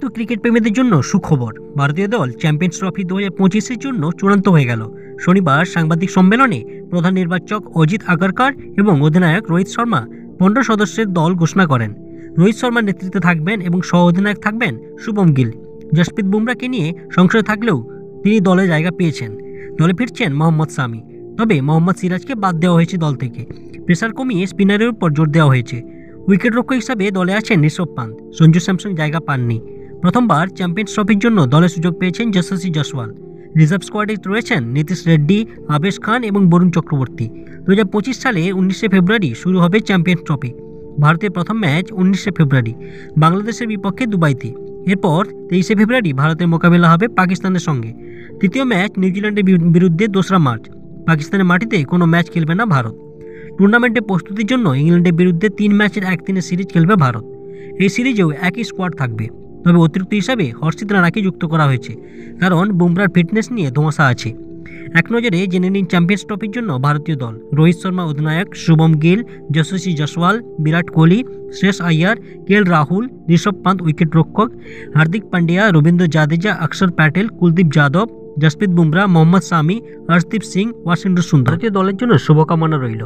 ভারতীয় ক্রিকেট প্রেমীদের জন্য সুখবর। ভারতীয় দল চ্যাম্পিয়ন্স ট্রফি 2025-এর জন্য চূড়ান্ত হয়ে গেল। শনিবার সাংবাদিক সম্মেলনে প্রধান নির্বাচক অজিত আগারকার এবং অধিনায়ক রোহিত শর্মা 15 সদস্যের দল ঘোষণা করেন। রোহিত শর্মার নেতৃত্বে থাকবেন এবং সহ অধিনায়ক থাকবেন শুভম গিল। জসপ্রীত বুমরাকে নিয়ে সংশয় থাকলেও তিনি দলে জায়গা পেয়েছেন। দলে ফিরছেন মোহাম্মদ শামি, তবে মোহাম্মদ সিরাজকে বাদ দেওয়া হয়েছে দল থেকে। প্রেসার কমিয়ে স্পিনারের উপর জোর দেওয়া হয়েছে। উইকেটরক্ষক হিসাবে দলে আছেন ঋষভ পান্ত, সঞ্জু স্যামসন জায়গা পাননি। প্রথমবার চ্যাম্পিয়ন্স ট্রফির জন্য দলে সুযোগ পেয়েছেন যশস্বী জয়সওয়াল। রিজার্ভ স্কোয়াডে রয়েছেন নীতিশ রেড্ডি, আবেশ খান এবং বরুণ চক্রবর্তী। 2025 সালে 19শে ফেব্রুয়ারি শুরু হবে চ্যাম্পিয়ন্স ট্রফি। ভারতের প্রথম ম্যাচ 19শে ফেব্রুয়ারি বাংলাদেশের বিপক্ষে দুবাইতে। এরপর 23শে ফেব্রুয়ারি ভারতের মোকাবেলা হবে পাকিস্তানের সঙ্গে। তৃতীয় ম্যাচ নিউজিল্যান্ডের বিরুদ্ধে 2রা মার্চ। পাকিস্তানের মাটিতে কোনো ম্যাচ খেলবে না ভারত। টুর্নামেন্টের প্রস্তুতির জন্য ইংল্যান্ডের বিরুদ্ধে 3 ম্যাচের 1-3 সিরিজ খেলবে ভারত। এই সিরিজেও একই স্কোয়াড থাকবে, তবে অতিরিক্ত হিসাবে হর্ষিত রানাকে যুক্ত করা হয়েছে, কারণ বুমরার ফিটনেস নিয়ে ধোঁয়াশা আছে। এক নজরে জেনে নিন চ্যাম্পিয়ন্স ট্রফির জন্য ভারতীয় দল। রোহিত শর্মা অধিনায়ক, শুভম গিল, যশস্বী জয়সওয়াল, বিরাট কোহলি, শ্রেয়স আইয়ার, কেএল রাহুল, ঋষভ পান্ত উইকেট রক্ষক, হার্দিক পান্ডিয়া, রবীন্দ্র জাদেজা, অক্ষর প্যাটেল, কুলদীপ যাদব, জসপ্রীত বুমরা, মোহাম্মদ শামি, হর্ষদীপ সিং, ওয়াশিংটন সুন্দর। ভারতীয় দলের জন্য শুভকামনা রইল।